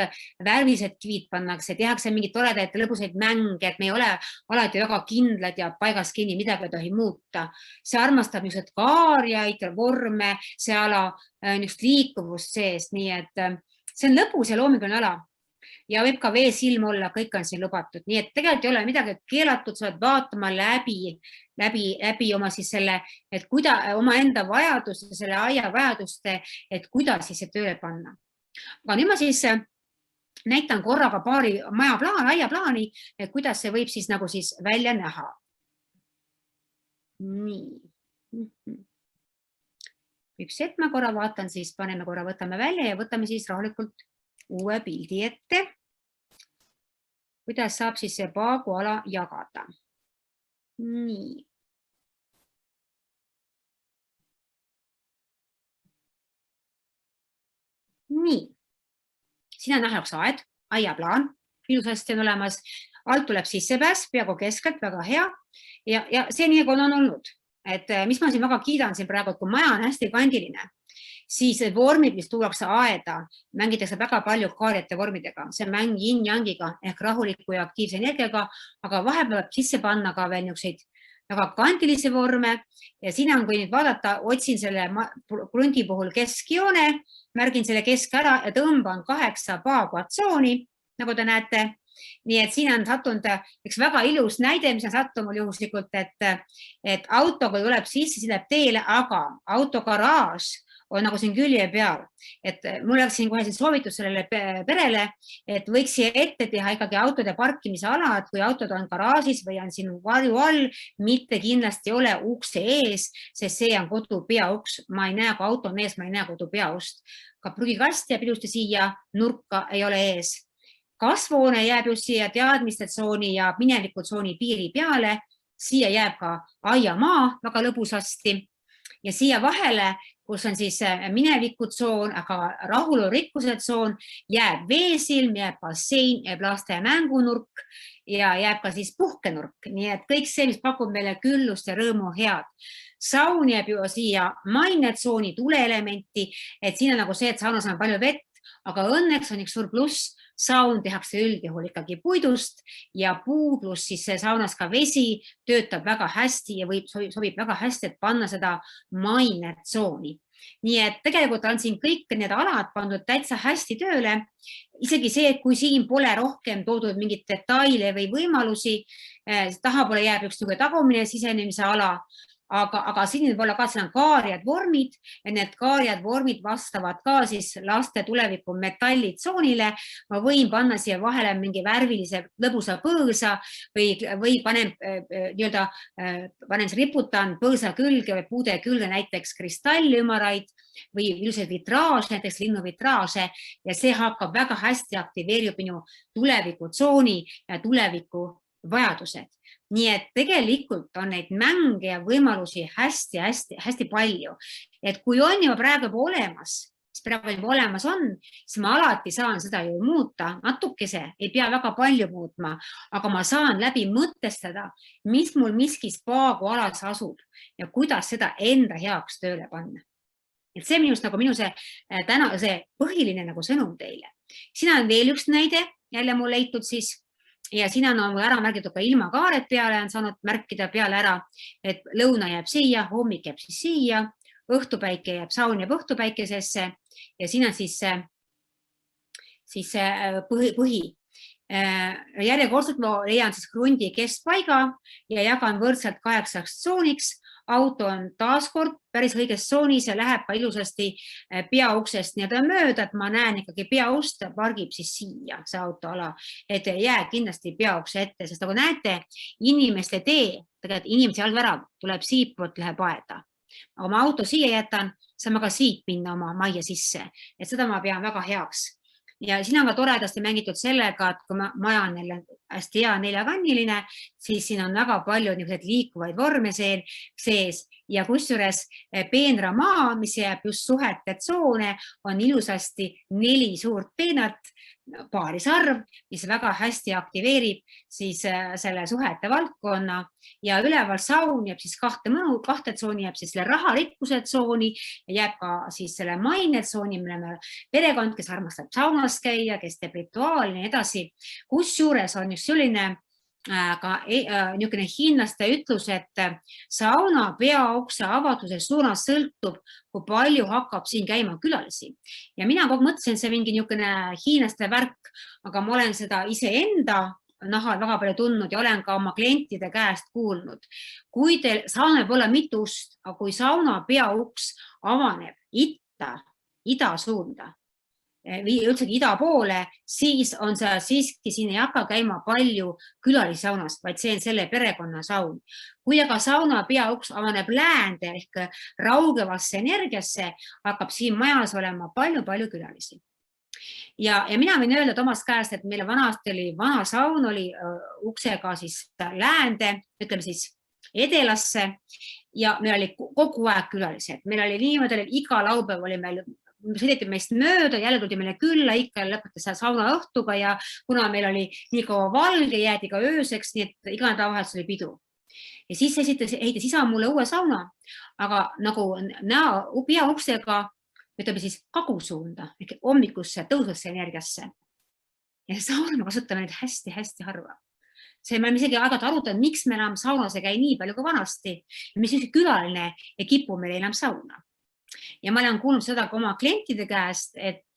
värvilised kivid pannakse, tehakse mingid toredaid lõbusaid mänge, et me ei ole alati väga kindlad ja paigas kinni, midagi ei tohi muuta. See armastab niisugused kaarjaid, vorme, see ala niisugust liikuvust sees, nii et see on lõbus ja loominguline ala. Ja võib ka veesilm olla, kõik on siin lubatud. Nii et tegelikult ei ole midagi keelatud, sa oled vaatama läbi oma siis selle, et oma enda vajaduste, selle aia vajaduste, et kuidas siis see tööle panna. Aga nüüd ma siis näitan korraga paari aiaplaani, et kuidas see võib siis nagu siis välja näha. Nii. Üks hetk ma korra vaatan, siis paneme korra, võtame välja ja võtame siis rahulikult uue pildi ette. Kuidas saab siis see paaguala jagada. Nii. Nii, siin on näha üks aed, aiaplaan, ilusasti on olemas, alt tuleb sissepääs, peaaegu keskelt, väga hea ja see nii on olnud. Et mis ma siin väga kiidan siin praegu, et kui maja on hästi kandiline, siis vormid, mis tuuakse aeda, mängitakse väga palju kaarjate vormidega. See mäng yin-yangiga ehk rahuliku ja aktiivse energiaga, aga vahepeal sisse panna ka veel niisuguseid väga kandilisi vorme ja siin on, kui nüüd vaadata, otsin selle krundi puhul keskjoone, märgin selle kesk ära ja tõmban 8 paaguatsooni, nagu te näete. Nii et siin on sattunud üks väga ilus näide, mis on sattunud juhuslikult, et autoga tuleb sisse, siis läheb teele, aga autogaraaž on nagu siin külje peal. Et mul oleks siin kohe soovitus sellele perele, et võiks siia ette teha ikkagi autode parkimise ala, et kui autod on garaažis või on siin varju all, mitte kindlasti ole ukse ees, sest see on kodu peauks. Ma ei näe, kui auto on ees, ma ei näe kodu peaust. Ka prügikast jääb ilusti siia, nurka ei ole ees. Kasvuhoone jääb just siia teadmiste tsooni ja mineviku tsooni piiri peale. Siia jääb ka aiamaa väga lõbusasti ja siia vahele, kus on siis mineviku tsoon, aga rahulu rikkuse tsoon, jääb veesilm, jääb bassein, jääb laste mängunurk ja jääb ka siis puhkenurk. Nii et kõik see, mis pakub meile küllust ja rõõmu head. Saun jääb ju siia mainetsooni tuleelementi, et siin on nagu see, et saunas on palju vett, aga õnneks on üks suur pluss. Saun tehakse üldjuhul ikkagi puidust ja puu pluss siis saunas ka vesi töötab väga hästi ja sobib väga hästi, et panna seda mainetsooni. Nii et tegelikult on siin kõik need alad pandud täitsa hästi tööle. Isegi see, et kui siin pole rohkem toodud mingit detaile või võimalusi, tahapoole jääb üks tagumine sisenemise ala, aga siin võib olla ka kaarjad vormid ja need kaarjad vormid vastavad ka siis laste tuleviku metallitsoonile. Ma võin panna siia vahele mingi värvilise lõbusa põõsa või panen riputan põõsa külge või puude külge näiteks kristallümaraid või ilusaid vitraaže, näiteks linnuvitraaže ja see hakkab väga hästi aktiveerib minu tuleviku tsooni ja tuleviku vajadused. Nii et tegelikult on neid mänge ja võimalusi hästi palju. Et kui on juba praegu olemas, siis ma alati saan seda ju muuta natukese, ei pea väga palju muutma, aga ma saan läbi mõtestada, mis mul miskis paagu alas asub ja kuidas seda enda heaks tööle panna. Et see minust nagu minu see põhiline nagu sõnum teile. Siin on veel üks näide, jälle mul leitud siis ja siin on ära märgitud ka ilmakaared peale, on saanud märkida peale ära, et lõuna jääb siia, hommik jääb siis siia, õhtupäike jääb saun jääb õhtupäikesesse ja siin on siis põhi. Järjekordselt leian siis krundi keskpaiga ja jagan võrdselt 8 tsooniks. Auto on taaskord päris õiges tsoonis ja läheb ka ilusasti peauksest mööda, et ma näen ikkagi peaust, pargib siis siia see autoala, et jää kindlasti peaukse ette, sest nagu näete, inimeste tee, tegelikult inimese jalgvärav tuleb siitpoolt, läheb aeda. Aga ma auto siia jätan, saan ma ka siit minna oma majja sisse, et seda ma pean väga heaks. Ja siin on ka toredasti mängitud sellega, et kui maja on hästi hea neljakanniline, siis siin on väga palju liikuvaid vorme sees ja kusjuures peenra maa, mis jääb just suhete tsoone, on ilusasti 4 suurt peenart, paarisarv, mis väga hästi aktiveerib siis selle suhete valdkonna ja üleval saun jääb siis 2 tsooni, jääb siis selle raharikkuse tsooni ja jääb ka siis selle maine tsooni, mille perekond, kes armastab saunas käia, kes teeb rituaali ja edasi. Kusjuures on just selline hiinlaste ütlus, et sauna peaukse avatuse suunas sõltub, kui palju hakkab siin käima külalisi. Ja mina kogu mõtlesin, see mingi hiinlaste värk, aga ma olen seda iseenda nahal väga palju tundnud ja olen ka oma klientide käest kuulnud. Kui teil sauna võib olla mitu ust, aga kui sauna peauks avaneb ida suunda, üldsegi ida poole, siis on see siiski, siin ei hakka käima palju külalisaunas, vaid see on selle perekonna saun. Kui aga sauna peauks avaneb läände ehk raugevasse energiasse, hakkab siin majas olema palju külalisi. Ja mina võin öelda Tomas käest, et meile vanasti oli vana saun, oli uksega siis läände, ütleme siis edelasse ja meil oli kogu aeg külalised. Meil oli niimoodi, et iga laupäev oli meil sõideti meist mööda, jälle tuldi meile külla, ikka lõpetas sauna õhtuga ja kuna meil oli nii kaua valge, jäädi ka ööseks, nii et iga nädalavahetus oli pidu. Ja siis ehitas isa mulle uue sauna, aga nagu pea uksega, ütleme siis kagusuunda, ehk hommikusse tõusvasse energiasse. Ja sauna me kasutame nüüd hästi-hästi harva. Me oleme isegi aeg-ajalt arutanud, miks me enam saunas ei käi nii palju kui vanasti ja mis üks külaline ei kipu meil enam sauna. Ja ma olen kuulnud seda ka oma klientide käest, et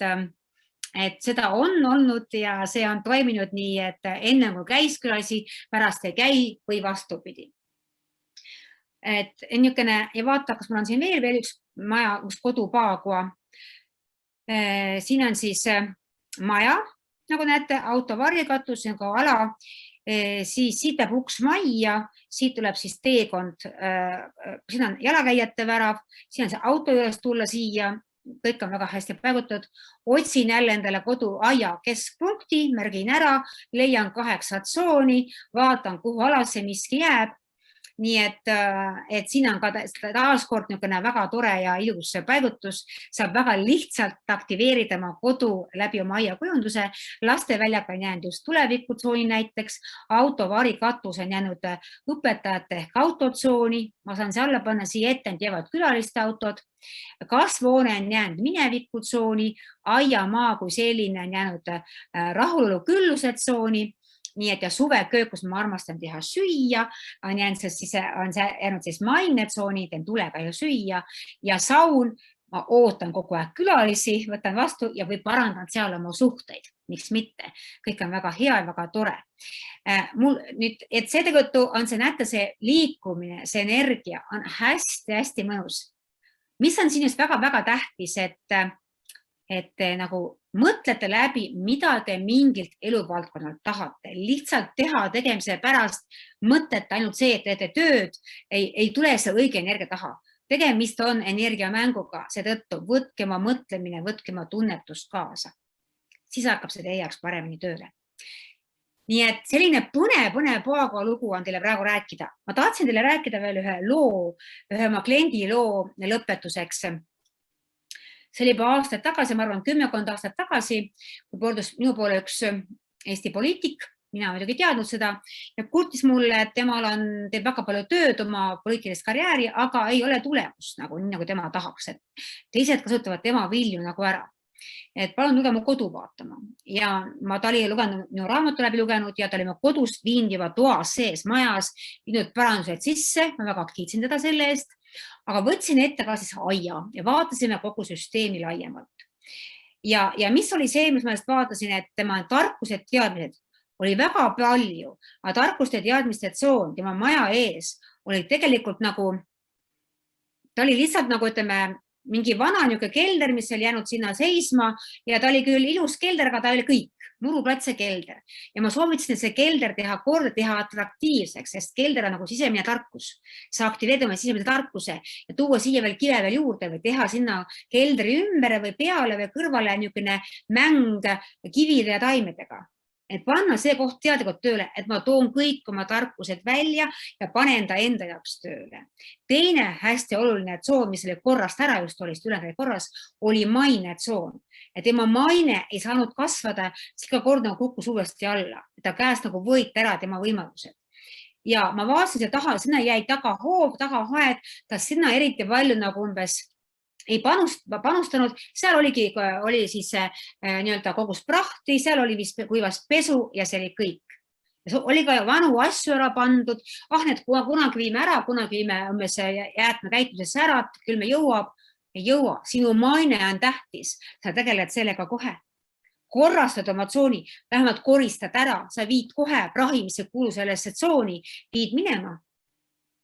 seda on olnud ja see on toiminud nii, et enne kui käis külalisi, pärast ei käi või vastupidi. Et niisugune, ja vaata, kas mul on siin veel üks maja, üks kodupaagua. Siin on siis maja, nagu näete, auto varjekatus, see on ka ala, siis siit läheb uks majja, siit tuleb siis teekond, siin on jalakäijate värav, siin on see auto juures tulla siia, kõik on väga hästi paigutatud. Otsin jälle endale koduaia keskpunkti, märgin ära, leian 8 tsooni, vaatan, kuhu alasse miski jääb. Nii et siin on ka taaskord niisugune väga tore ja ilus paigutus, saab väga lihtsalt aktiveerida oma kodu läbi oma aiakujunduse. Lasteväljaka on jäänud just tulevikutsooni näiteks, autovari katus on jäänud õpetajate ehk autotsooni, ma saan see alla panna siia ette, et jäävad külaliste autod. Kasvuhoone on jäänud minevikutsooni, aiamaa kui selline on jäänud rahulolu külluse tsooni. Nii et ja suveköök, kus ma armastan teha süüa, on jäänud siis mainetsooni, teen tulega ju süüa ja saun, ma ootan kogu aeg külalisi, võtan vastu ja või parandan seal oma suhteid, miks mitte. Kõik on väga hea ja väga tore. Et see tegelikult on see, näete, see liikumine, see energia on hästi-hästi mõnus. Mis on siin just väga-väga tähtis, et nagu mõtlete läbi, mida te mingilt eluvaldkonnalt tahate. Lihtsalt tegemise pärast mõtlete ainult see, et teete tööd, ei tule see õige energia taha. Tegemist on energiamänguga, seetõttu võtke oma mõtlemine, võtke oma tunnetust kaasa. Siis hakkab see teie jaoks paremini tööle. Nii et selline põnev Paagua lugu on teile praegu rääkida. Ma tahtsin teile rääkida veel ühe oma kliendi loo lõpetuseks. See oli juba aastaid tagasi, ma arvan 10 aastat tagasi, kui pöördus minu poole üks Eesti poliitik, mina muidugi teadnud seda, ja kurtis mulle, et temal teeb väga palju tööd oma poliitilist karjääri, aga ei ole tulemust, nii nagu tema tahaks. Teised kasutavad tema vilju nagu ära. Et palun tulge mu kodu vaatama. Ja ta oli minu raamatu läbi lugenud ja ta oli mu kodust viinud juba toas sees majas, viinud parandused sisse, ma väga kiitsin teda selle eest. Aga võtsin ette ka siis aia ja vaatasime kogu süsteemi laiemalt. Ja mis oli see, mis ma vaatasin, et tema tarkused, teadmised oli väga palju, aga tarkuste teadmiste tsoon tema maja ees oli tegelikult nagu, ta oli lihtsalt nagu, ütleme, mingi vana niuke kelder, mis oli jäänud sinna seisma ja ta oli küll ilus kelder, aga ta oli kõik, muruplatse kelder. Ja ma soovitasin see kelder teha atraktiivseks, sest kelder on nagu sisemine tarkus. Sa aktiveerida oma sisemise tarkuse ja tuua siia veel kive veel juurde või teha sinna keldri ümber või peale või kõrvale niisugune mäng kivide ja taimedega. Et panna see koht teadlikult tööle, et ma toon kõik oma tarkused välja ja panen ta enda jaoks tööle. Teine hästi oluline tsoon, mis oli korrast ära just ülejäänud korras, oli maine tsoon. Ja tema maine ei saanud kasvada, siis iga kord nagu kukkus uuesti alla. Ta käest nagu võita ära tema võimalused. Ja ma vaatasin see taha, sinna jäi tagahoov, tagahaed, ta sinna eriti palju nagu umbes ei panustanud, seal oli siis kogus prahti, seal oli vist kuivast pesu ja see oli kõik. Oli ka vanu asju ära pandud, need kunagi viime ära, kunagi viime jäätmekäitlusesse ära, küll me ei jõua, sinu maine on tähtis, sa tegeled sellega kohe. Korrastad oma tsooni, vähemalt koristad ära, sa viid kohe prahi, mis ei kuulu sellesse tsooni, viid minema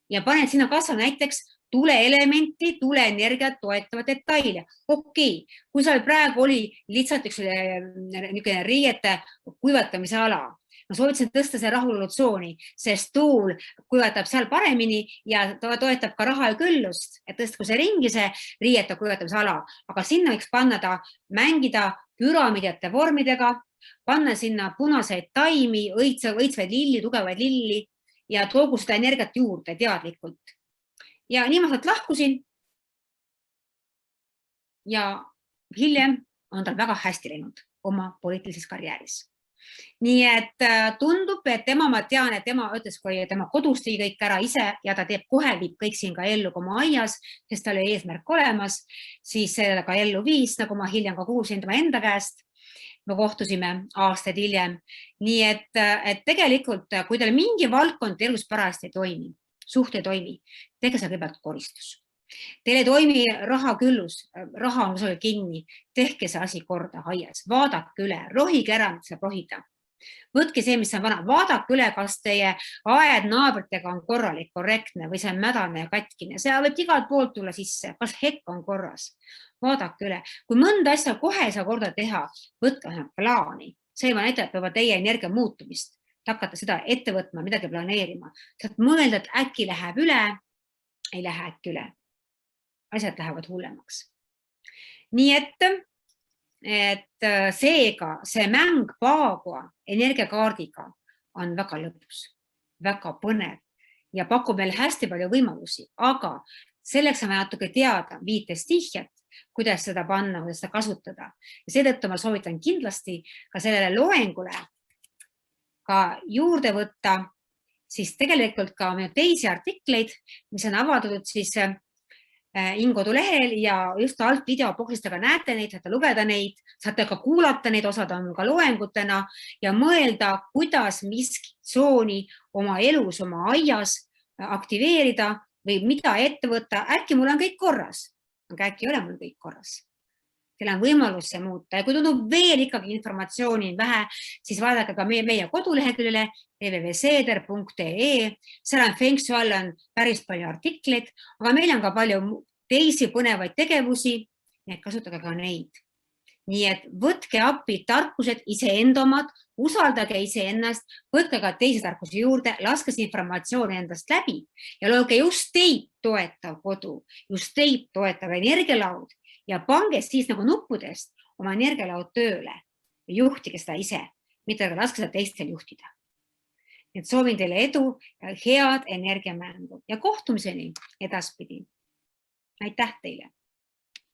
ja paned sinna kasva näiteks tuleelementi, tuleenergiat toetava detaile. Okei, kui seal praegu oli lihtsalt üks riiete kuivatamise ala, ma soovitasin tõsta see rahulolutsooni, sest tuul kuivatab seal paremini ja ta toetab ka raha ja küllust, et tõsta, kui see ringi see riiete kuivatamise ala, aga sinna võiks panna ta mängida püramiidete vormidega, panna sinna punaseid taimi, õitsvaid lilli, tugevaid lilli ja toogu seda energiat juurde teadlikult. Ja nii ma sealt lahkusin ja hiljem on tal väga hästi läinud oma poliitilises karjääris. Nii et tundub, et tema, ma tean, et tema ütles, kui tema kodus tegi kõik ära ise ja ta teeb kohe, viib kõik siin ka ellu oma aias, sest tal oli eesmärk olemas, siis seda ka ellu viis, nagu ma hiljem ka kuulsin tema enda käest. Me kohtusime aastaid hiljem. Nii et tegelikult, kui teil mingi valdkond elus parajasti ei toimi, suht ei toimi, tehke see kõigepealt koristus. Teil ei toimi raha küllus, raha on kusagil kinni, tehke see asi korda aias, vaadake üle, rohige ära, mis saab rohida. Võtke see, mis on vana, vaadake üle, kas teie aed naabritega on korralik, korrektne või see on mädane ja katkine. See võib igalt poolt tulla sisse, kas hekk on korras. Vaadake üle. Kui mõnda asja kohe ei saa korda teha, võtke plaani. See näitab juba teie energia muutumist. Hakata seda ette võtma, midagi planeerima. Saad mõelda, et äkki läheb üle, ei lähe äkki üle. Asjad lähevad hullemaks. Nii et seega see mäng Paagua energiakaardiga on väga lõbus, väga põnev ja pakub meile hästi palju võimalusi, aga selleks on natuke teada 5 stihjat, kuidas seda panna, kuidas seda kasutada. Ja seetõttu ma soovitan kindlasti ka sellele loengule ka juurde võtta, siis tegelikult ka teisi artikleid, mis on avatud siis Ingo kodulehel ja just alt videoboksist aga näete neid, saate lugeda neid, saate ka kuulata neid, osad on ka loengutena ja mõelda, kuidas miski tsooni oma elus, oma aias aktiveerida või mida ette võtta. Äkki mul on kõik korras, aga äkki ei ole mul kõik korras. Teil on võimalus see muuta ja kui tundub veel ikkagi informatsiooni vähe, siis vaadake ka meie koduleheküljele www.seeder.ee. Seal on Feng Shui all on päris palju artikleid, aga meil on ka palju teisi põnevaid tegevusi, nii et kasutage ka neid. Nii et võtke appi tarkused iseenda omad, usaldage iseennast, võtke ka teisi tarkusi juurde, laske see informatsioon endast läbi ja looge just teid toetav kodu, just teid toetav energialaud ja pange siis nagu nuppudest oma energialaud tööle ja juhtige seda ise, mitte laske seda teistel juhtida. Nii et soovin teile edu ja head energiamängu ja kohtumiseni edaspidi. Aitäh teile!